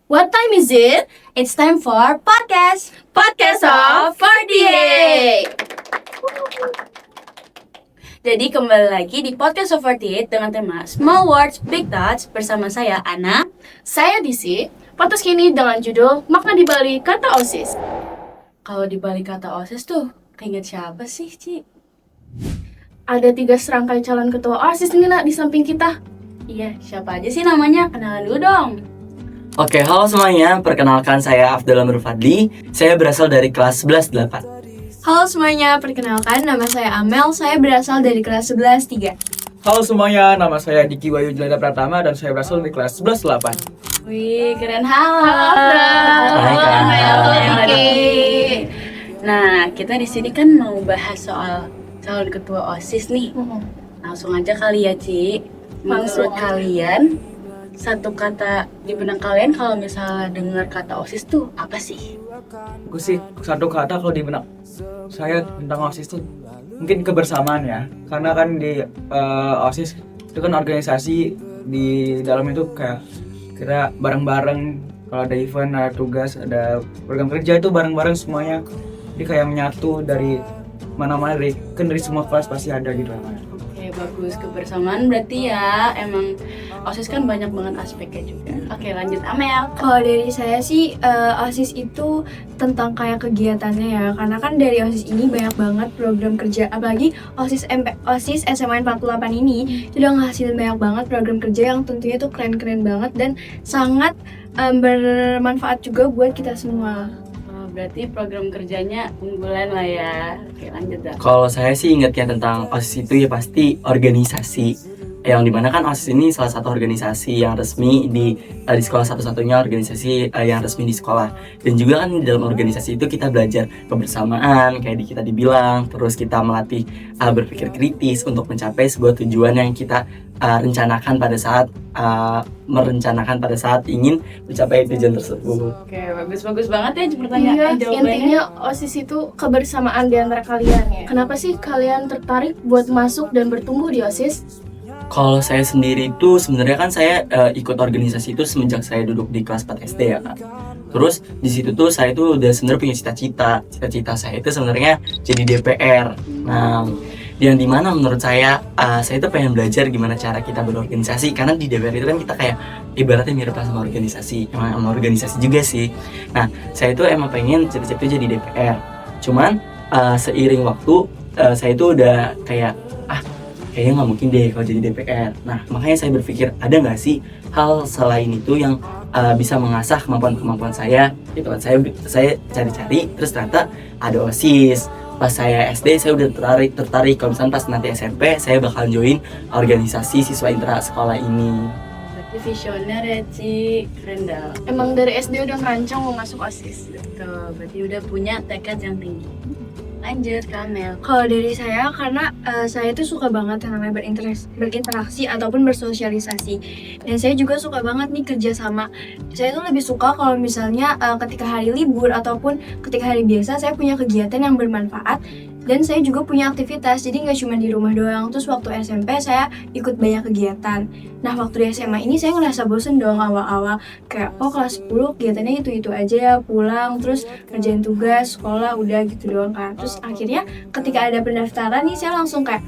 What time is it? It's time for Podcast of 48. Jadi kembali lagi di Podcast of 48 dengan tema Small Words, Big Thoughts bersama saya Ana. Saya Disi. Podcast kini dengan judul Makna dibalik kata OSIS. Kalau dibalik kata OSIS tuh, keinget siapa sih, Ci? Ada 3 serangkai calon ketua OSIS nih nak di samping kita. Iya, siapa aja sih namanya? Kenalan dulu dong. Oke, halo semuanya. Perkenalkan saya Afdal Amir Fadli. Saya berasal dari kelas 11-8. Halo semuanya, perkenalkan nama saya Amel, saya berasal dari kelas 11-3. Halo semuanya, nama saya Diki Wayu Jelada Pratama dan saya berasal dari kelas 11-8. Wih, keren. Halo. Hai, Kak. Halo, Diki. Nah, kita di sini kan mau bahas soal calon ketua OSIS nih. Langsung aja kali ya, Ci. Menurut kalian, satu kata di benak kalian kalau misalnya dengar kata OSIS tuh apa sih? Gue sih satu kata kalau di benak saya tentang OSIS tuh mungkin kebersamaan ya. Karena kan di OSIS itu kan organisasi, di dalam itu kayak kita bareng-bareng, kalau ada event, ada tugas, ada program kerja itu bareng-bareng semuanya. Jadi kayak menyatu dari mana-mana, dari semua kelas pasti ada gitu. Oke, bagus. Kebersamaan berarti ya emang OSIS kan banyak banget aspeknya juga. Oke, lanjut Amel. Kalau dari saya sih, OSIS itu tentang kayak kegiatannya ya. Karena kan dari OSIS ini banyak banget program kerja. Apalagi OSIS SMA 48 ini itu udah ngasilin banyak banget program kerja yang tentunya tuh keren-keren banget dan sangat bermanfaat juga buat kita semua. Oh, berarti program kerjanya unggulan lah ya. Oke, lanjut dah. Kalau saya sih ingatnya tentang OSIS itu ya pasti organisasi. Yang dimana kan OSIS ini salah satu organisasi yang resmi di sekolah, satu-satunya organisasi yang resmi di sekolah. Dan juga kan di dalam organisasi itu kita belajar kebersamaan, kayak kita dibilang. Terus kita melatih berpikir kritis untuk mencapai sebuah tujuan yang kita rencanakan pada saat ingin mencapai tujuan tersebut. Oke, bagus banget ya pertanyaan jawabannya. Intinya OSIS itu kebersamaan di antara kalian ya. Kenapa sih kalian tertarik buat masuk dan bertumbuh di OSIS? Kalau saya sendiri itu sebenarnya kan saya ikut organisasi itu semenjak saya duduk di kelas 4 SD ya Kak. Terus di situ tuh saya tuh udah sebenarnya punya cita-cita saya itu sebenarnya jadi DPR. Nah, yang dimana menurut saya itu pengen belajar gimana cara kita berorganisasi, karena di DPR itu kan kita kayak ibaratnya mirip lah sama organisasi juga sih. Nah, saya itu emang pengen cita-cita jadi DPR. Cuman seiring waktu saya itu udah kayak kayaknya nggak mungkin deh kalau jadi DPR. Nah, makanya saya berpikir ada nggak sih hal selain itu yang bisa mengasah kemampuan saya. Gitu kan, saya cari-cari, terus ternyata ada OSIS. Pas saya SD saya udah tertarik kalau misalnya pas nanti SMP saya bakal join organisasi siswa intra sekolah ini. Berarti visioner ya, Ci. Keren dah. Emang dari SD udah ngerancang mau masuk OSIS? Tuh, berarti udah punya tekad yang tinggi. Lanjut, Kamel. Kalau dari saya, karena saya tuh suka banget yang namanya berinteraksi ataupun bersosialisasi. Dan saya juga suka banget nih kerja sama. Saya tuh lebih suka kalau misalnya ketika hari libur ataupun ketika hari biasa saya punya kegiatan yang bermanfaat. Dan saya juga punya aktivitas, jadi nggak cuma di rumah doang. Terus waktu SMP saya ikut banyak kegiatan. Nah, waktu di SMA ini saya ngerasa bosen dong awal-awal. Kayak, kelas 10 kegiatannya itu-itu aja ya, pulang, terus kerjain tugas, sekolah, udah gitu doang kan. Terus akhirnya ketika ada pendaftaran nih, saya langsung kayak,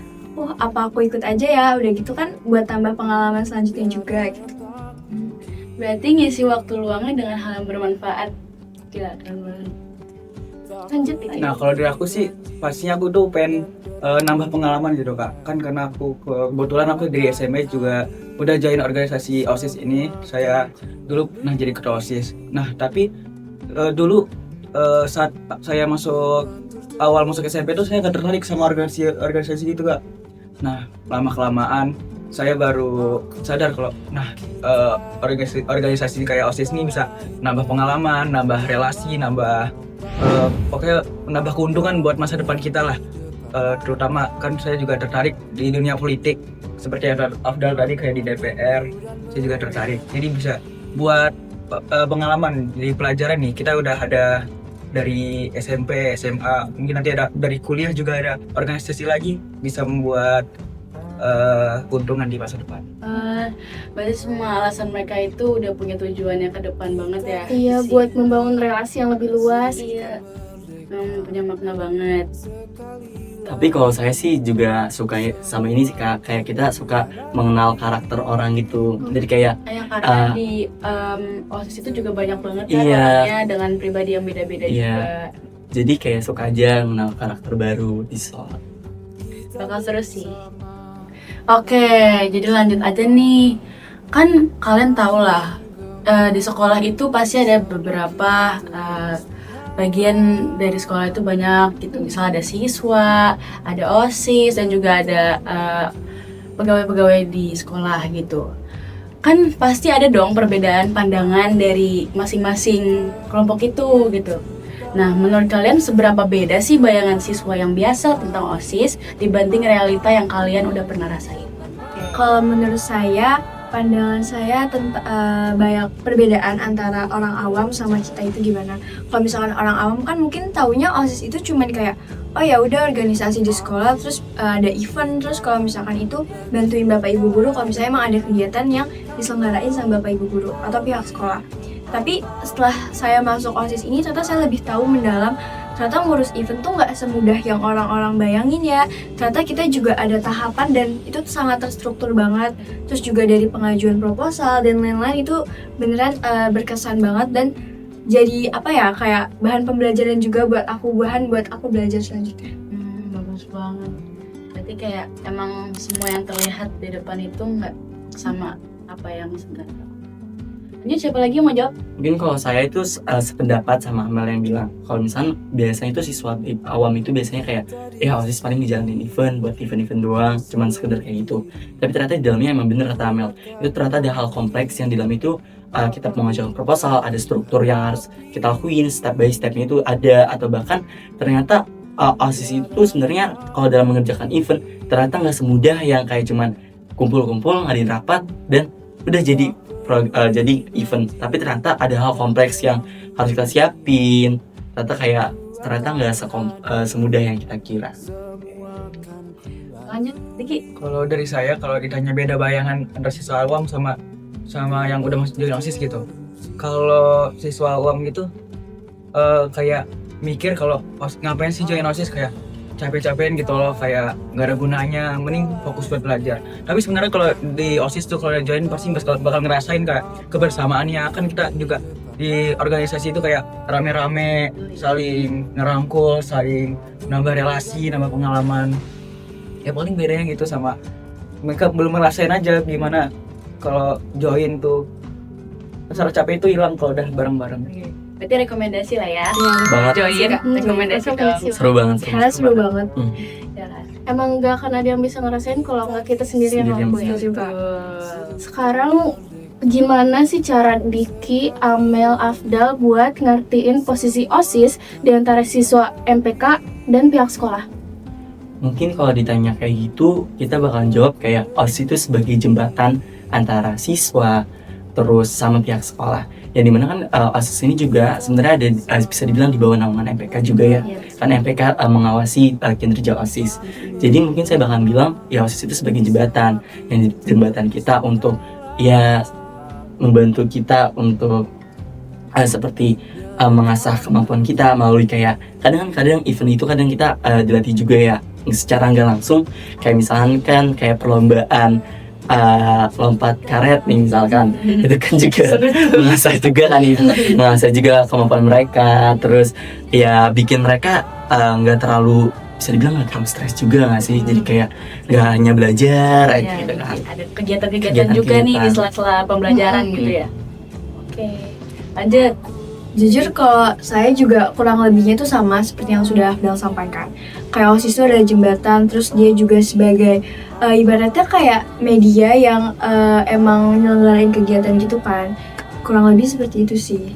apa aku ikut aja ya, udah gitu kan buat tambah pengalaman selanjutnya juga gitu. Berarti ngisi waktu luangnya dengan hal yang bermanfaat. Gila, keren banget. Lanjut Diki. Nah, kalau dari aku sih pastinya aku tuh pengen nambah pengalaman gitu Kak. Kan karena kebetulan aku dari SMA juga udah join organisasi OSIS ini. Saya dulu pernah jadi ketua OSIS. Nah, tapi dulu saat saya awal masuk SMP tuh saya gak tertarik sama organisasi itu Kak. Nah, lama-kelamaan saya baru sadar kalau organisasi kayak OSIS ini bisa nambah pengalaman, nambah relasi, pokoknya menambah keuntungan buat masa depan kita lah. Terutama kan saya juga tertarik di dunia politik, seperti Afdal tadi kayak di DPR, saya juga tertarik. Jadi bisa buat pengalaman di pelajaran nih, kita udah ada dari SMP, SMA, mungkin nanti ada dari kuliah juga ada organisasi lagi, bisa membuat keuntungan di masa depan. Berarti semua alasan mereka itu udah punya tujuannya ke depan banget ya. Iya, Sih. buat membangun relasi yang lebih luas. Iya. Punya makna banget. Tapi kalau saya sih juga suka sama ini sih Kak, kayak kita suka mengenal karakter orang gitu. Jadi kayak Karena di OSIS itu juga banyak banget kan Iya. orangnya dengan pribadi yang beda-beda Iya. juga. jadi kayak suka aja mengenal karakter baru di sekolah. Bakal seru sih. Oke, jadi lanjut aja nih. Kan kalian tau lah, di sekolah itu pasti ada beberapa bagian dari sekolah itu banyak gitu. Misalnya ada siswa, ada OSIS, dan juga ada pegawai-pegawai di sekolah gitu. Kan pasti ada dong perbedaan pandangan dari masing-masing kelompok itu gitu. Nah, menurut kalian seberapa beda sih bayangan siswa yang biasa tentang OSIS dibanding realita yang kalian udah pernah rasain? Kalau menurut saya, pandangan saya tentang banyak perbedaan antara orang awam sama kita itu gimana. Kalau misalkan orang awam kan mungkin taunya OSIS itu cuman kayak oh ya udah organisasi di sekolah, terus ada event, terus kalau misalkan itu bantuin bapak ibu guru kalau misalnya emang ada kegiatan yang diselenggarain sama bapak ibu guru atau pihak sekolah. Tapi setelah saya masuk OSIS ini ternyata saya lebih tahu mendalam, ternyata ngurus event tuh nggak semudah yang orang-orang bayangin ya. Ternyata kita juga ada tahapan dan itu tuh sangat terstruktur banget. Terus juga dari pengajuan proposal dan lain-lain itu beneran berkesan banget dan jadi apa ya, kayak bahan pembelajaran juga buat aku belajar selanjutnya. Bagus banget. Berarti kayak emang semua yang terlihat di depan itu nggak sama apa yang sebenarnya. Lanjut, siapa lagi yang mau jawab? Mungkin kalau saya itu sependapat sama Amel yang bilang kalau misalnya biasanya itu siswa awam itu biasanya kayak OSIS paling dijalanin event buat event-event doang, cuman sekedar kayak gitu. Tapi ternyata di dalamnya emang bener kata Amel, itu ternyata ada hal kompleks yang di dalam itu kita mengajukan proposal, ada struktur yang harus kita lakuin step by stepnya itu ada, atau bahkan ternyata OSIS itu sebenarnya kalau dalam mengerjakan event ternyata nggak semudah yang kayak cuman kumpul-kumpul ngadain rapat dan udah jadi event. Tapi ternyata ada hal kompleks yang harus kita siapin. Ternyata nggak semudah yang kita kira. Lanjut, Diki. Kalau dari saya, kalau ditanya beda bayangan antara siswa awam sama yang udah masuk jadi OSIS gitu. Kalau siswa awam gitu kayak mikir kalau ngapain sih join OSIS, kayak capek-capekin gitu loh, kayak nggak ada gunanya, mending fokus buat belajar. Tapi sebenarnya kalau di OSIS tuh kalau join pasti bakal ngerasain kayak kebersamaannya. Kan kita juga di organisasi itu kayak rame-rame, saling ngerangkul, saling nambah relasi, nambah pengalaman. Ya paling bedanya gitu sama mereka belum ngerasain aja gimana kalau join tuh rasa capek itu hilang kalau udah bareng-bareng. Berarti rekomendasi lah ya. Banget. Join, rekomendasi dong. Seru banget. Karena seru banget. Ya kan? Emang nggak akan ada yang bisa ngerasain kalau nggak kita sendiri yang ngelakuin juga. Sekarang gimana sih cara Diki, Amel, Afdal buat ngertiin posisi OSIS di antara siswa MPK dan pihak sekolah? Mungkin kalau ditanya kayak gitu, kita bakalan jawab kayak OSIS itu sebagai jembatan antara siswa terus sama pihak sekolah. Ya dimana kan OSIS ini juga sebenarnya ada bisa dibilang di bawah naungan MPK juga ya. Kan MPK mengawasi kinerja OSIS. Jadi mungkin saya bakalan bilang ya OSIS itu sebagai jembatan kita untuk ya membantu kita untuk seperti mengasah kemampuan kita melalui kayak kadang event itu kadang kita dilatih juga ya secara nggak langsung, kayak misalkan kayak perlombaan lompat karet nih misalkan. Itu kan juga mengasah juga kan itu, mengasah juga kemampuan mereka, terus ya bikin mereka nggak terlalu, bisa dibilang nggak terlalu stres juga nggak sih, jadi kayak nggak hanya belajar aja gitu kan. Ada kegiatan-kegiatan juga nih di sela-sela pembelajaran gitu ya. Oke, lanjut. Jujur kalau saya juga kurang lebihnya itu sama seperti yang sudah Afdal sampaikan. Kayak OSIS itu ada jembatan, terus dia juga sebagai ibaratnya kayak media yang emang nyelenggarain kegiatan gitu kan. Kurang lebih seperti itu sih.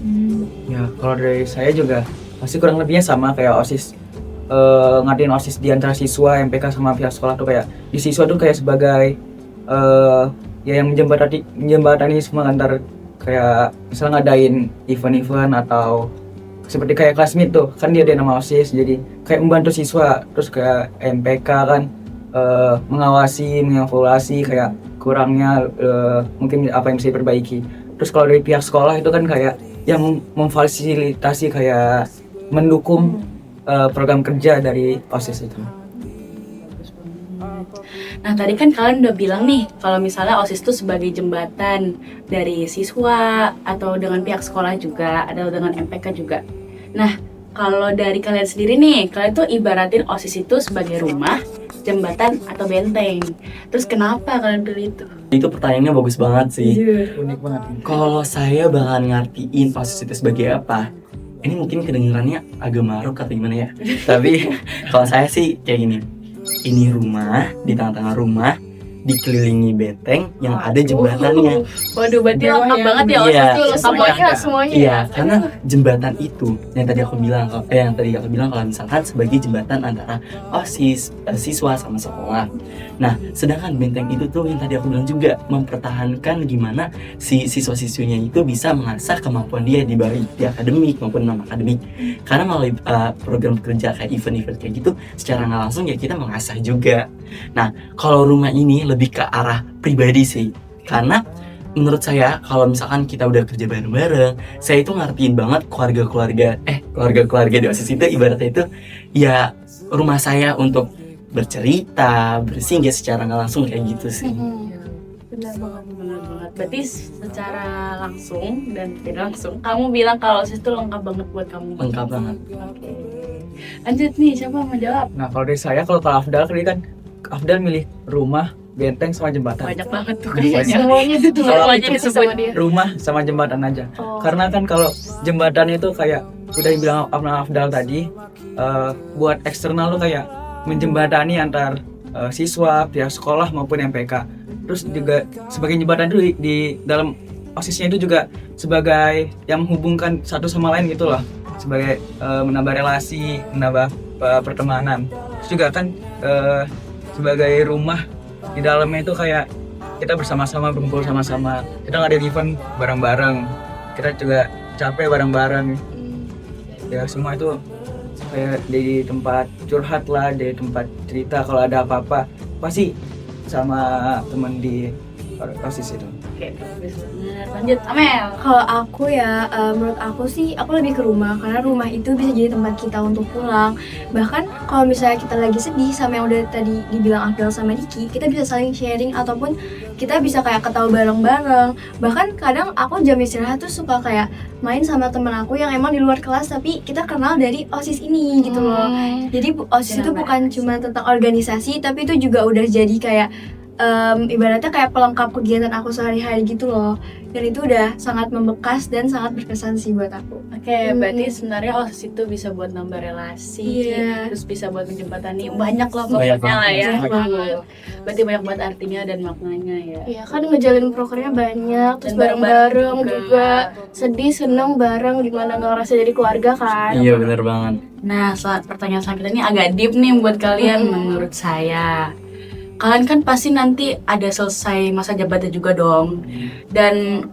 Ya kalau dari saya juga pasti kurang lebihnya sama kayak OSIS. Ngadain OSIS di antara siswa MPK sama pihak sekolah tuh kayak di siswa tuh kayak sebagai ya yang menjembatani semua antar, kayak misalnya ngadain event-event atau seperti kayak classmeet tuh kan dia ada nama OSIS, jadi kayak membantu siswa. Terus kayak MPK kan mengawasi, mengevaluasi kayak kurangnya mungkin apa yang bisa diperbaiki. Terus kalau dari pihak sekolah itu kan kayak yang memfasilitasi kayak mendukung program kerja dari OSIS itu. Nah tadi kan kalian udah bilang nih kalau misalnya OSIS itu sebagai jembatan dari siswa atau dengan pihak sekolah juga, atau dengan MPK juga. Nah kalau dari kalian sendiri nih, kalian tuh ibaratin OSIS itu sebagai rumah, jembatan, atau benteng. Terus kenapa kalian pilih itu? Itu pertanyaannya bagus banget sih. Unik banget. Kalau saya bakal ngertiin OSIS itu sebagai apa, ini mungkin kedengarannya agak maruk atau gimana ya. Tapi kalau saya sih kayak gini. Ini rumah, di tengah-tengah rumah dikelilingi benteng yang ada jembatannya. Waduh, berarti lengkap banget ya Iya. OSIS tuh. Semuanya Iya, karena jembatan itu yang tadi aku bilang, kalau misalkan sebagai jembatan antara OSIS, siswa sama sekolah. Nah, sedangkan benteng itu tuh yang tadi aku bilang juga mempertahankan gimana si siswa-siswinya itu bisa mengasah kemampuan dia di baik di akademik maupun non akademik. Karena melalui program kerja kayak event-event kayak gitu, secara nggak langsung ya kita mengasah juga. Nah, kalau rumah ini lebih ke arah pribadi sih, karena menurut saya kalau misalkan kita udah kerja bareng-bareng, saya itu ngertiin banget keluarga-keluarga di OSIS itu ibaratnya itu ya rumah saya untuk bercerita, bersinggah secara nggak langsung kayak gitu sih. Benar banget. Berarti secara langsung dan tidak langsung, kamu bilang kalau OSIS itu lengkap banget buat kamu. Lengkap banget. Oke. Lanjut nih, siapa mau jawab? Nah kalau dari saya, kalau Afdal tadi kan Afdal milih rumah, benteng sama jembatan. Banyak banget tuh Banyak. kayaknya. semuanya itu Semuanya disebut. sama dia. Rumah sama jembatan aja. Oh. Karena kan kalau jembatan itu kayak udah dibilang Afdal tadi, buat eksternal tuh kayak menjembatani antar siswa, pihak sekolah maupun MPK. Terus juga sebagai jembatan itu di dalam OSISnya itu juga sebagai yang menghubungkan satu sama lain gitu loh, sebagai menambah relasi, menambah pertemanan. Terus juga kan sebagai rumah, di dalamnya itu kayak kita bersama-sama berkumpul sama-sama, kita ngadain event bareng-bareng, kita juga capek bareng-bareng ya, semua itu kayak di tempat curhat lah, di tempat cerita kalau ada apa-apa pasti sama temen di OSIS itu. Oke, bagus banget. Lanjut, Amel. Kalau aku ya, menurut aku sih, aku lebih ke rumah. Karena rumah itu bisa jadi tempat kita untuk pulang. Bahkan kalau misalnya kita lagi sedih sama yang udah tadi dibilang Abdel sama Diki, kita bisa saling sharing ataupun kita bisa kayak ketawa bareng-bareng. Bahkan kadang aku jam istirahat tuh suka kayak main sama temen aku yang emang di luar kelas, tapi kita kenal dari OSIS ini gitu loh. Jadi OSIS itu bukan cuma tentang organisasi, tapi itu juga udah jadi kayak ibaratnya kayak pelengkap kegiatan aku sehari-hari gitu loh. Dan itu udah sangat membekas dan sangat berkesan sih buat aku. Oke, berarti sebenarnya OSIS itu bisa buat nambah relasi, Iya. terus bisa buat menjembatani banyak lah Banyak pokoknya lah ya. banget. Banget. Berarti banyak banget artinya dan maknanya ya. Iya kan ngejalin prokernya banyak, terus Dan bareng-bareng bareng juga, sedih seneng bareng, dimana nggak ngerasa jadi keluarga kan. Iya bener banget. Nah, pertanyaan selanjutnya ini agak deep nih buat kalian menurut saya. Kalian kan pasti nanti ada selesai masa jabatannya juga dong. Dan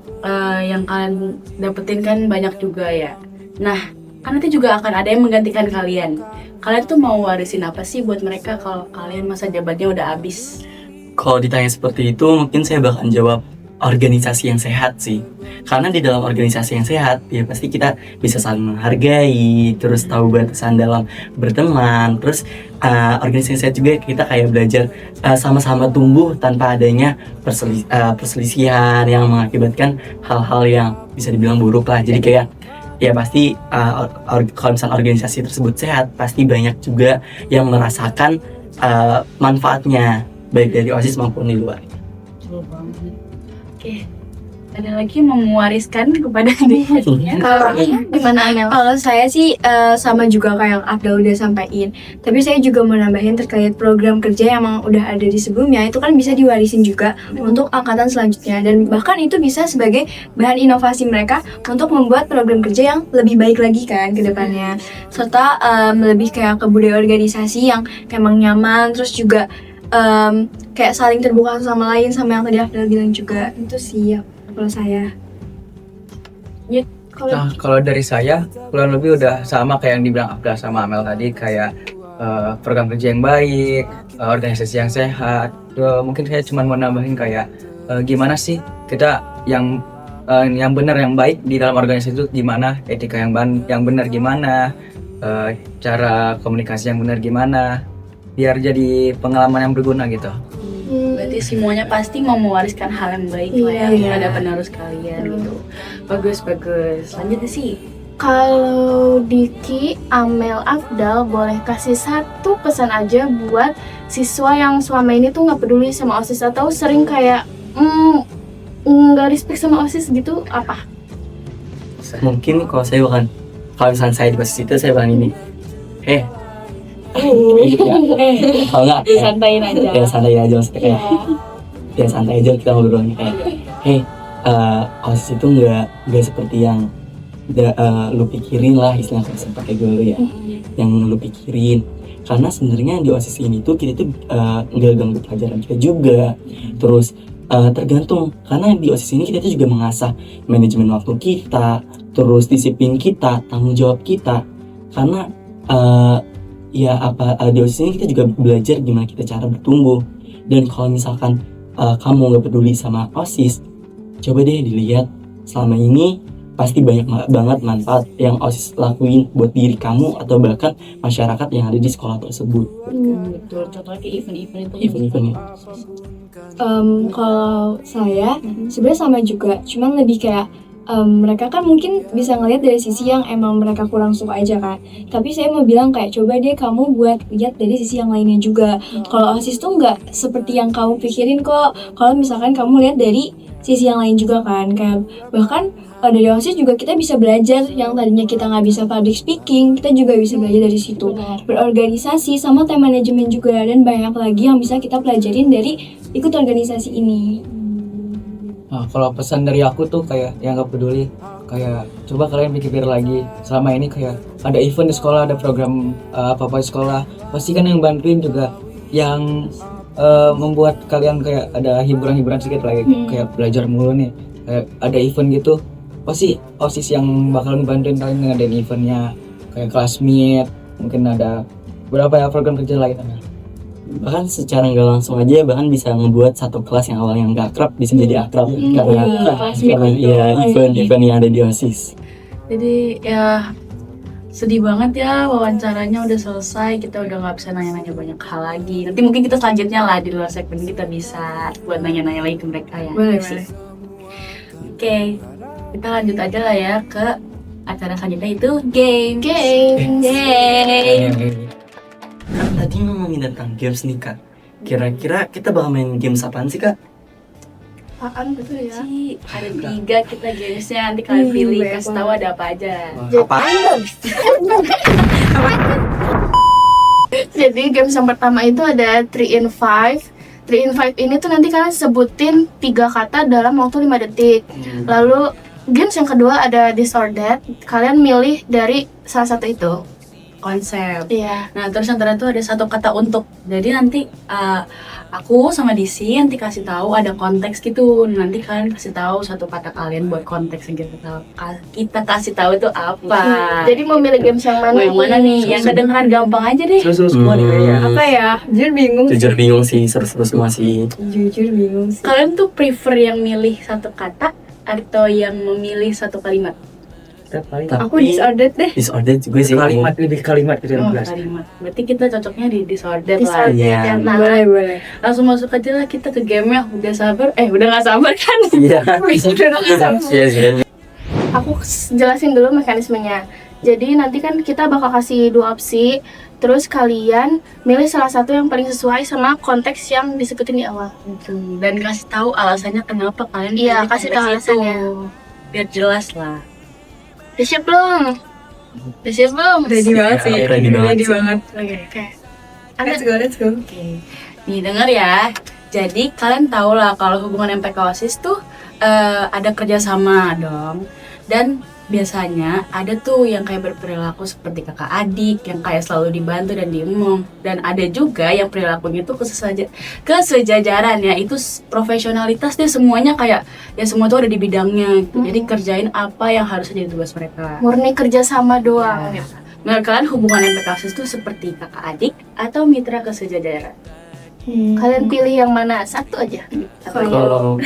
yang kalian dapetin kan banyak juga ya. Nah, kan nanti juga akan ada yang menggantikan kalian. Kalian tuh mau warisin apa sih buat mereka kalau kalian masa jabatannya udah habis? Kalau ditanya seperti itu, mungkin saya bakal jawab organisasi yang sehat sih. Karena di dalam organisasi yang sehat, ya pasti kita bisa saling menghargai, terus tahu batasan dalam berteman, terus organisasi yang sehat juga kita kayak belajar sama-sama tumbuh tanpa adanya perselisihan yang mengakibatkan hal-hal yang bisa dibilang buruk lah. Jadi kayak ya pasti kalau misalnya organisasi tersebut sehat, pasti banyak juga yang merasakan manfaatnya baik dari OSIS maupun di luar. Betul banget. Oke, ada lagi yang mau mewariskan kepada adiknya? Kalau gimana Amel? Kalau saya sih sama juga kayak yang Abdul udah sampaikan. Tapi saya juga mau nambahin terkait program kerja yang emang udah ada di sebelumnya. Itu kan bisa diwarisin juga untuk angkatan selanjutnya. Dan bahkan itu bisa sebagai bahan inovasi mereka untuk membuat program kerja yang lebih baik lagi kan ke depannya. Serta lebih kayak ke budaya organisasi yang emang nyaman. Terus juga kayak saling terbuka sama lain, sama yang tadi Abdul bilang juga. Itu sih ya kalau saya. Nah, kalau dari saya kurang lebih udah sama kayak yang dibilang Abdul sama Amel tadi, kayak program kerja yang baik, organisasi yang sehat. Mungkin saya cuma mau nambahin kayak gimana sih kita yang benar yang baik di dalam organisasi itu gimana, etika yang benar gimana, cara komunikasi yang benar gimana, biar jadi pengalaman yang berguna gitu. Berarti semuanya pasti mau mewariskan hal yang baik lah ya Iya. kepada penerus kalian gitu. Bagus. Lanjut sih. Kalau Diki, Amel, Afdal boleh kasih satu pesan aja buat siswa yang selama ini tuh nggak peduli sama OSIS atau sering kayak nggak respect sama OSIS gitu, apa? Mungkin kalau misalnya saya di posisi itu saya bilang ini, kalau nggak Disantain aja. ya santai aja maksudnya kayak ya santai aja kita ngobrolnya kayak OSIS itu nggak seperti yang lu pikirin lah, istilahnya bisa pakai gue ya, yang lu pikirin. Karena sebenarnya di OSIS ini tuh kita tuh nggak ganggu pelajaran kita juga. Terus tergantung, karena di OSIS ini kita tuh juga mengasah manajemen waktu kita, terus disiplin kita, tanggung jawab kita. Karena di OSIS ini kita juga belajar gimana kita cara bertumbuh. Dan kalau misalkan kamu nggak peduli sama OSIS, coba deh dilihat selama ini pasti banyak banget manfaat yang OSIS lakuin buat diri kamu atau bahkan masyarakat yang ada di sekolah tersebut. Betul, contohnya kayak event-event itu. Event-event ya. Kalau saya sebenarnya sama juga, cuman lebih kayak mereka kan mungkin bisa ngelihat dari sisi yang emang mereka kurang suka aja kan. Tapi saya mau bilang kayak coba deh kamu buat lihat dari sisi yang lainnya juga. Kalau OSIS tuh nggak seperti yang kamu pikirin kok. Kalau misalkan kamu lihat dari sisi yang lain juga kan, kayak bahkan dari OSIS juga kita bisa belajar yang tadinya kita nggak bisa public speaking, kita juga bisa belajar dari situ. Berorganisasi sama time management juga, dan banyak lagi yang bisa kita pelajarin dari ikut organisasi ini. Nah, kalau pesan dari aku tuh kayak yang nggak peduli, kayak coba kalian pikir lagi, selama ini kayak ada event di sekolah, ada program apa-apa di sekolah, pasti kan yang bantuin juga yang membuat kalian kayak ada hiburan-hiburan sedikit lagi, kayak belajar mulu nih, kayak ada event gitu, pasti OSIS yang bakalan bantuin kalian dengan ngadain eventnya, kayak class meet, mungkin ada beberapa ya program kerja lain. Bahkan secara nggak langsung aja bahkan bisa ngebuat satu kelas yang awalnya nggak akrab bisa jadi akrab karena event-event yang ada di OSIS. Jadi ya sedih banget ya wawancaranya udah selesai, kita udah nggak bisa nanya-nanya banyak hal lagi. Nanti mungkin kita selanjutnya lah di luar segmen kita bisa buat nanya-nanya lagi ke mereka ya. Boleh. Oke, kita lanjut aja lah ya ke acara selanjutnya itu game. Kan tadi ngomongin tentang games nih Kak. Kira-kira kita bakal main games apaan sih Kak? Apaan gitu ya? Ci, ada 3 kita gamesnya, nanti kalian pilih, kasih tahu ada apa aja. Jadi games yang pertama itu ada 3 in 5. 3 in 5 ini tuh nanti kalian sebutin 3 kata dalam waktu 5 detik. Lalu games yang kedua ada this or that. Kalian milih dari salah satu itu. Konsep. Iya. Nah, terus yang terakhir tuh ada satu kata untuk. Jadi nanti aku sama DC nanti kasih tahu ada konteks gitu. Nanti kalian kasih tahu satu kata kalian buat konteks yang kita kasih tahu itu apa. Jadi mau milih games yang mana? Mau yang mana nih? Yang kedengeran gampang aja deh. Seru-seru semua nih kayaknya. Apa ya? Jujur bingung. Jujur bingung sih, seru-seru semua sih. Jujur bingung sih. Kalian tuh prefer yang milih satu kata atau yang memilih satu kalimat? Aku disordered deh. Disordered juga sih. Lebih kalimat gitu yang jelas. Kalimat. Berarti kita cocoknya di disordered lah. Disordered. Iya. Nah, Boleh. Langsung masuk aja lah kita ke game-nya. Udah sabar? Udah gak sabar kan? Iya. Udah nggak sabar. Iya sih. aku jelasin dulu mekanismenya. Jadi nanti kan kita bakal kasih 2 opsi. Terus kalian milih salah satu yang paling sesuai sama konteks yang disebutin di awal. Dan kasih tahu alasannya kenapa kalian Iya, pilih kasih tahu konteks itu. alasannya. Biar jelas lah. Udah siap belum? Udah siap belum? Ready banget sih. Ready banget Ready sih. banget. Oke. Let's go. Oke. Nih denger ya. Jadi kalian tahu lah kalau hubungan MPK OSIS tuh ada kerjasama dong. Dan biasanya ada tuh yang kayak berperilaku seperti kakak adik, yang kayak selalu dibantu dan diemong. Dan ada juga yang perilakunya tuh kesejajaran ya, itu profesionalitas deh semuanya, kayak ya semua tuh ada di bidangnya gitu. Jadi kerjain apa yang harus jadi tugas mereka. Murni kerja sama doang. Ya. Menurut kalian hubungan MPK OSIS itu seperti kakak adik atau mitra kesejajaran? Kalian pilih yang mana? Satu aja. Kalau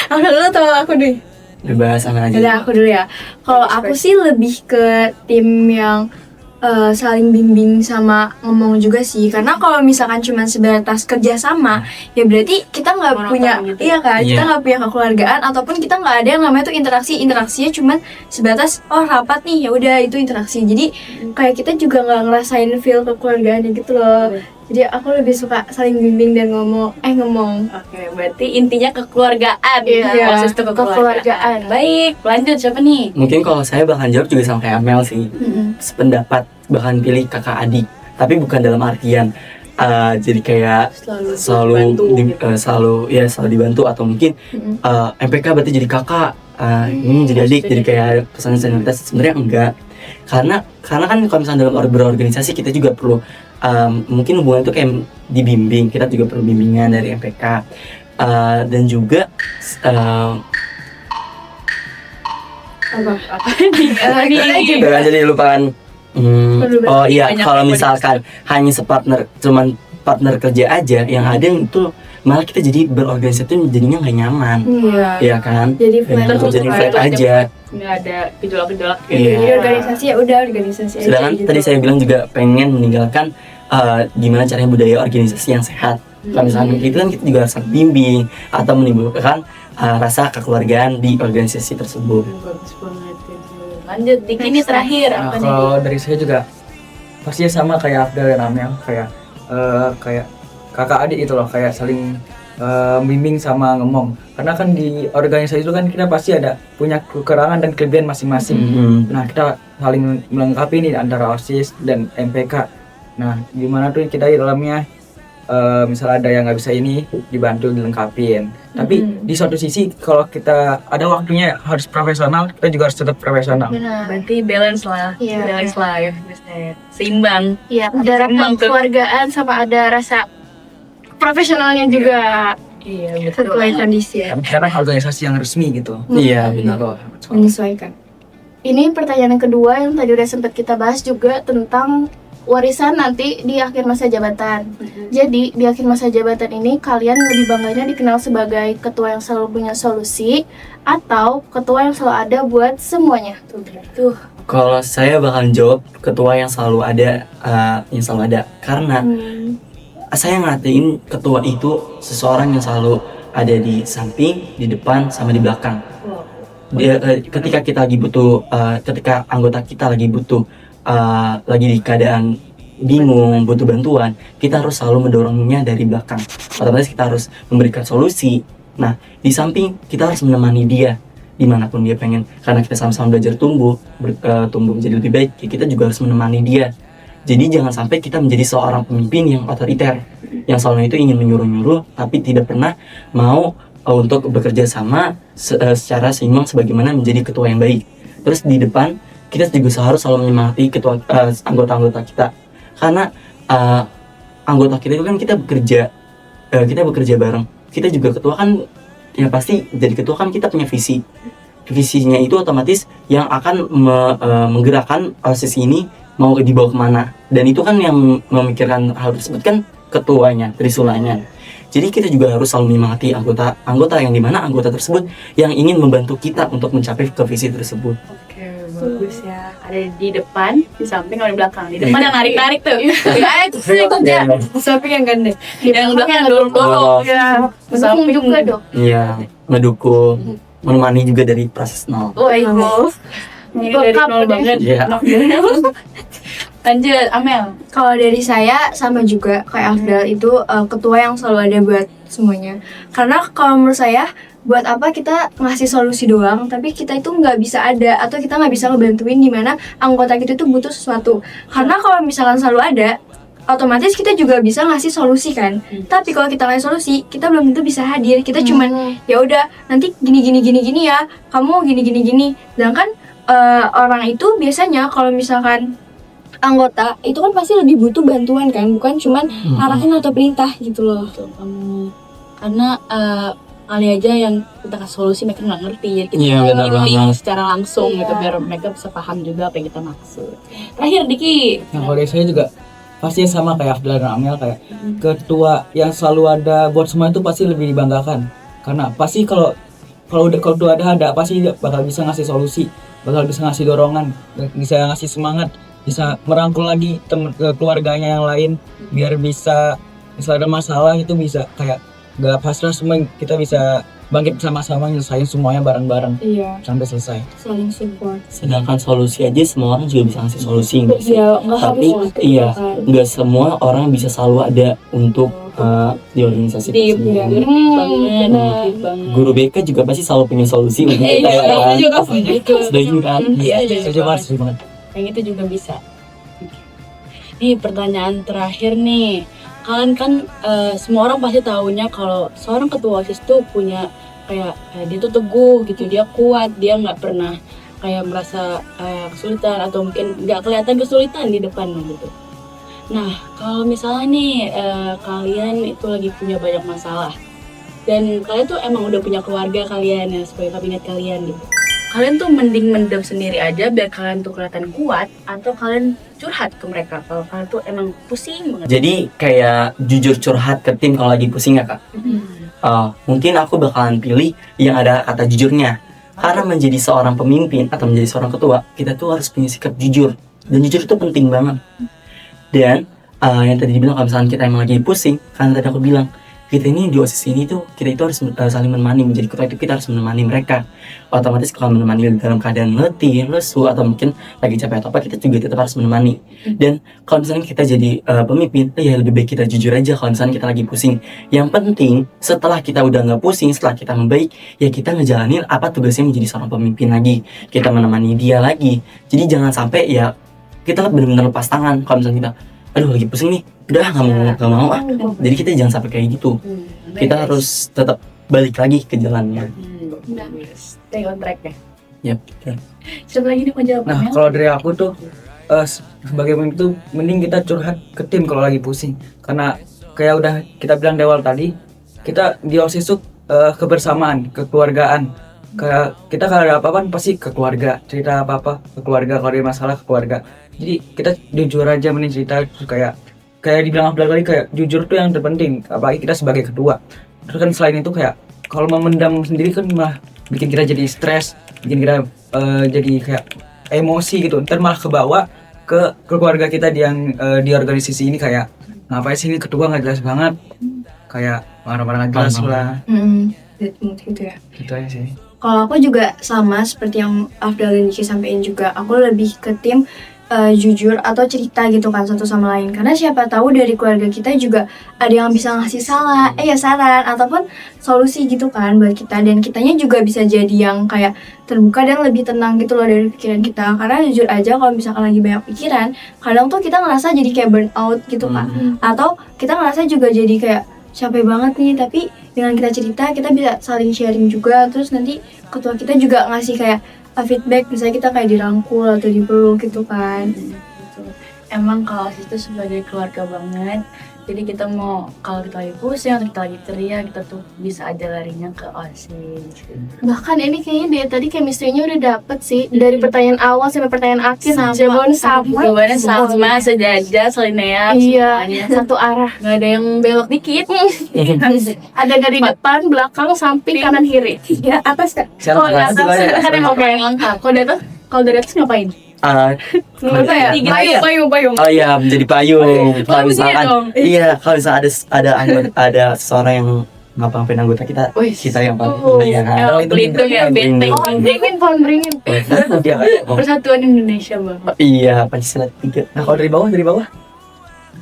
Aku dulu atau aku deh? bebas sama aja. Udah aku dulu ya. Kalau aku sih lebih ke tim yang saling bimbing sama ngomong juga sih. Karena kalau misalkan cuma sebatas kerja sama, ya berarti kita nggak Monoton punya, gitu. iya kan? Kita Iya. nggak punya kekeluargaan ataupun kita nggak ada yang namanya tuh interaksinya cuma sebatas rapat nih, ya udah itu interaksi. Jadi kayak kita juga nggak ngerasain feel kekeluargaannya gitu loh. Jadi aku lebih suka saling bimbing dan ngomong. Oke, berarti intinya kekeluargaan. Iya, OSIS itu kekeluargaan. Baik, lanjut siapa nih? Mungkin kalau saya bakal jawab juga sama kayak Amel sih. Sependapat bahkan pilih kakak adik. Tapi bukan dalam artian jadi kayak selalu bantu gitu. selalu dibantu atau mungkin MPK berarti jadi kakak, ini jadi adik, jadi kayak pesan senioritas. Sebenarnya enggak. Karena kan kalau misalnya dalam berorganisasi kita juga perlu mungkin hubungan itu kayak dibimbing, kita juga perlu bimbingan dari MPK. Dan juga jangan jadi lupakan. Oh iya, Banyak kalau yang misalkan hanya separtner, cuman partner kerja aja, yang ada itu malah kita jadi berorganisasi itu jadinya nggak nyaman, Iya. ya kan? Jadi Dan flat. itu jadi flat aja. Nggak ada gejolak-gejolak. Iya. Jadi organisasi ya udah organisasi aja Sedangkan gitu. tadi saya bilang juga pengen meninggalkan gimana caranya budaya organisasi yang sehat. Kalau misalnya itu kan kita juga harus bimbing atau menimbulkan rasa kekeluargaan di organisasi tersebut. Bagus banget itu. Lanjut, Diki ini terakhir Nah, apa kalau nih? dari saya juga pastinya sama kayak Afdal dan Amel, kayak kakak adik itu loh, kayak saling bimbing sama ngomong. Karena kan di organisasi itu kan kita pasti ada punya kekurangan dan kelebihan masing-masing. Nah, kita saling melengkapi nih antara OSIS dan MPK. Nah, gimana tuh kita di dalamnya misalnya ada yang nggak bisa ini dibantu dilengkapin. Tapi di suatu sisi kalau kita ada waktunya harus profesional, kita juga harus tetap profesional. Benar. Berarti balance lah, Iya. balance life, biasanya. Seimbang. Iya, ada rasa Emang tuh. kekeluargaan sama ada rasa profesionalnya juga. Iya, sesuai kondisi ya, Karena organisasi yang resmi gitu. Iya, benar. menyesuaikan. Ini pertanyaan yang kedua yang tadi udah sempat kita bahas juga tentang warisan nanti di akhir masa jabatan. Jadi di akhir masa jabatan ini kalian lebih bangganya dikenal sebagai ketua yang selalu punya solusi atau ketua yang selalu ada buat semuanya. Tuh, Kalau saya bakal jawab ketua yang selalu ada, karena saya ngatain ketua itu seseorang yang selalu ada di samping, di depan, sama di belakang. Dia ketika kita lagi butuh, ketika anggota kita lagi butuh, lagi di keadaan bingung, butuh bantuan, kita harus selalu mendorongnya dari belakang. Otomatis kita harus memberikan solusi. Nah, di samping kita harus menemani dia dimanapun dia pengen, karena kita sama-sama belajar tumbuh menjadi lebih baik. Ya kita juga harus menemani dia. Jadi jangan sampai kita menjadi seorang pemimpin yang otoriter, yang selalu itu ingin menyuruh-nyuruh, tapi tidak pernah mau untuk bekerja sama secara seimbang sebagaimana menjadi ketua yang baik. Terus di depan kita juga harus selalu menyemangati anggota-anggota kita, karena anggota kita itu kan kita bekerja bareng. Kita juga ketua kan, ya pasti jadi ketua kan kita punya visinya itu otomatis yang akan menggerakkan OSIS ini mau dibawa kemana, dan itu kan yang memikirkan hal tersebut kan ketuanya, trisulanya. Jadi kita juga harus selalu menyemangati anggota yang dimana anggota tersebut yang ingin membantu kita untuk mencapai ke visi tersebut. oke, bagus ya. Ada di depan, di samping, atau di belakang. Di depan yang narik-narik tuh. Di samping yang gandeng. Yang belakang yang dorong-dorong. Ya, Di samping juga dong. Iya, mendukung, menemani juga dari proses nol. Oh, ini dari Lengkap nol deh. banget. Iya. Lanjut, Amel. Kalau dari saya sama juga kayak Afdal itu ketua yang selalu ada buat semuanya. Karena kalau menurut saya buat apa kita ngasih solusi doang, tapi kita itu nggak bisa ada atau kita nggak bisa ngebantuin di mana anggota kita itu butuh sesuatu. Karena kalau misalkan selalu ada, otomatis kita juga bisa ngasih solusi kan. Tapi kalau kita ngasih solusi, kita belum tentu bisa hadir. Kita cuman ya udah nanti gini ya, kamu gini. Sedangkan orang itu biasanya kalau misalkan anggota itu kan pasti lebih butuh bantuan kan, bukan cuman arahan atau perintah gitu loh. Betul, kamu. Karena kali aja yang kita kasih solusi mereka nggak ngerti ya kita Iya, benar healing banget. secara langsung gitu Iya. biar mereka bisa paham juga apa yang kita maksud. Terakhir Diki. Nah, kalau dari saya juga pastinya sama kayak Afdal dan Amel, kayak ketua yang selalu ada buat semua itu pasti lebih dibanggakan. Karena pasti kalau ketua ada pasti dia bakal bisa ngasih solusi, bakal bisa ngasih dorongan, bisa ngasih semangat, bisa merangkul lagi keluarganya yang lain biar bisa misalnya ada masalah itu bisa kayak gak pasrah, semua kita bisa bangkit sama-sama nyelesain semuanya bareng-bareng Iya, sampai selesai. saling support. Sedangkan solusi aja semua orang juga bisa ngasih solusi nggak sih? Iya, nggak Tapi harus iya, nggak semua orang bisa selalu ada untuk di organisasi Di tersebut. banget, benar. deep banget. Guru BK juga pasti selalu punya solusi untuk kita ya kan? juga setuju. Setuju kan? Iya, Setuju banget, setuju banget. Yang itu juga bisa. Nih pertanyaan terakhir nih. Kalian kan semua orang pasti tahunya kalau seorang ketua OSIS tuh punya kayak dia tuh teguh gitu, dia kuat, dia nggak pernah kayak merasa kesulitan atau mungkin nggak kelihatan kesulitan di depan gitu. Nah kalau misalnya nih kalian itu lagi punya banyak masalah dan kalian tuh emang udah punya keluarga kalian ya sebagai kabinet kalian gitu. Kalian tuh mending mendem sendiri aja biar kalian tuh kelihatan kuat atau kalian curhat ke mereka kalau kalian tuh emang pusing banget. Jadi kayak jujur curhat ke tim kalau lagi pusing ya kak? Mungkin aku bakalan pilih yang ada kata jujurnya. Karena menjadi seorang pemimpin atau menjadi seorang ketua, kita tuh harus punya sikap jujur. Dan jujur itu penting banget. Dan yang tadi dibilang kalau misalnya kita emang lagi pusing, karena tadi aku bilang kita ini di OSIS ini tuh kita itu harus saling menemani. Menjadi ketua itu kita harus menemani mereka. Otomatis kalau menemani dalam keadaan letih, lesu atau mungkin lagi capek atau apa, kita juga tetap harus menemani. Dan kalau misalnya kita jadi pemimpin, ya lebih baik kita jujur aja kalau misalnya kita lagi pusing. Yang penting setelah kita udah nggak pusing, setelah kita membaik, ya kita ngejalanin apa tugasnya menjadi seorang pemimpin lagi. Kita menemani dia lagi. Jadi jangan sampai ya kita benar-benar lepas tangan kalau misalnya kita aduh lagi pusing nih, udah nggak mau ah. Jadi kita jangan sampai kayak gitu. Kita harus tetap balik lagi ke jalannya. Stay on track ya. Yap. Siapa lagi nih mau jawab? Nah, kalau dari aku tuh sebagai pemimpin tuh mending kita curhat ke tim kalau lagi pusing. Karena kayak udah kita bilang di awal tadi, kita di OSIS tuh kebersamaan, kekeluargaan. Kayak kita kalau ada apa-apa pasti ke keluarga, cerita apa-apa ke keluarga, kalau ada masalah ke keluarga. Jadi kita jujur aja mending cerita, kayak dibilang Abdul tadi, kayak jujur tuh yang terpenting, apalagi kita sebagai ketua. Terus kan selain itu kayak kalau memendam sendiri kan malah bikin kita jadi stres, bikin kita jadi kayak emosi gitu, ntar malah kebawa ke keluarga kita di organisasi ini, kayak ngapain sih ini ketua nggak jelas banget, kayak marah-marah nggak jelas lah, Gitu ya. gitu aja sih. Kalau aku juga sama seperti yang Afdal dan Diki sampaikan juga, aku lebih ke tim jujur atau cerita gitu kan satu sama lain, karena siapa tahu dari keluarga kita juga ada yang bisa ngasih saran ataupun solusi gitu kan buat kita, dan kitanya juga bisa jadi yang kayak terbuka dan lebih tenang gitu loh dari pikiran kita. Karena jujur aja kalau misalkan lagi banyak pikiran, kadang tuh kita ngerasa jadi kayak burn out gitu kan, atau kita ngerasa juga jadi kayak capek banget nih, tapi dengan kita cerita kita bisa saling sharing juga, terus nanti ketua kita juga ngasih kayak feedback, misalnya kita kayak dirangkul atau dipeluk gitu kan. Emang kalau OSIS itu sebagai keluarga banget. Jadi kita mau kalau kita lagi pusing atau kita lagi ceria, kita tuh bisa aja larinya ke OSIS. Bahkan ini kayaknya dari tadi chemistry-nya udah dapet sih, dari pertanyaan awal sampai pertanyaan akhir jawabannya sama sejajar, selinear, Iya, semuanya. satu arah. Nggak ada yang belok dikit. Ada dari depan, belakang, samping, kanan, kiri. Ya, atas kan? Sekarang di atas Kan emang kayak lengkap. Kalau dari atas ngapain? Apa ya? Payung. Oh iya, menjadi payung. Kalau Bagus ya misalkan, dong. iya, kalau misalnya ada seseorang yang ngapa-ngapain anggota kita, kita yang paling ya kan. Emang pelindung ya, benteng. Pohon beringin. Dia Persatuan Indonesia banget. Iya, Pancasila 3. nah kalau dari bawah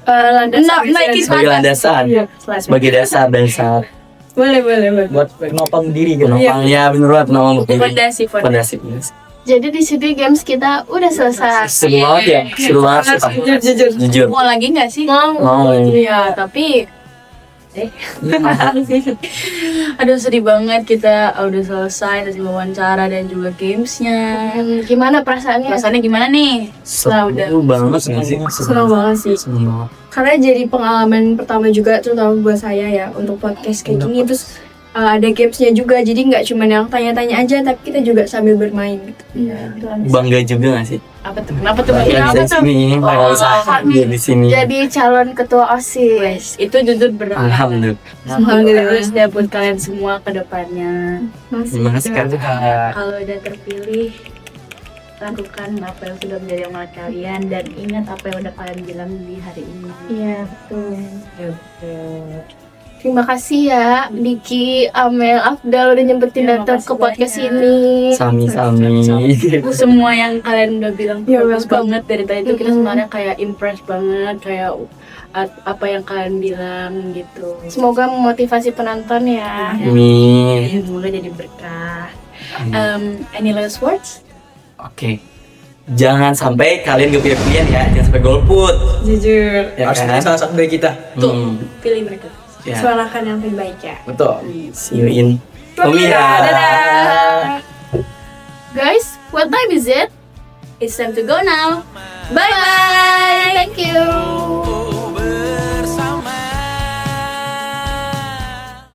Landasan. Naik Sebagai landasan, sebagai dasar Boleh. buat penopang diri gitu. penopangnya bener banget, penopang Fondasi. fondasi. Jadi di sini games kita udah selesai. Seru banget ya, seru banget. Jujur. Mau lagi nggak sih? Mau. Iya, tapi aduh sedih banget kita udah selesai sesi wawancara dan juga gamesnya. Gimana perasaannya? Perasaannya gimana nih? Setelah udah Seru banget nggak sih? Senang banget sih. Seneng banget. Karena jadi pengalaman pertama juga terutama buat saya ya untuk podcast kayak gini, terus ada gamesnya juga, jadi nggak cuma yang tanya-tanya aja, tapi kita juga sambil bermain gitu. Bangga juga gak sih? Apa tuh? Kenapa tuh? Bangga Kenapa di tuh? sini, bangga bisa nih. di sini. Jadi calon ketua OSIS. Wes, itu jujur berat. Alhamdulillah. Terus ya buat kalian semua ke depannya. Terima kasih Kak. Kalau udah terpilih, lakukan apa yang sudah menjadi amanat kalian dan ingat apa yang udah kalian bilang di hari ini. Iya, betul. Oke. Terima kasih ya Diki, Amel, Afdal udah nyempetin Terima datang kasih ke podcast banyak. ini. Sami-sami. Semua yang kalian udah bilang Ya, bagus welcome. banget dari tadi itu kita sebenarnya kayak impress banget, kayak apa yang kalian bilang gitu. Semoga memotivasi penonton ya. Amin. Semoga jadi berkah. Any last words? Oke. Jangan sampai kalian gak punya pilihan ya, jangan sampai golput. Jujur. Ya Harus kan? menjadi salah satu dari kita. Pilih mereka. Ya. Suarakan yang terbaik ya. Betul. See you in Pemira. Guys, what time is it? It's time to go now. Bye bye. Thank you.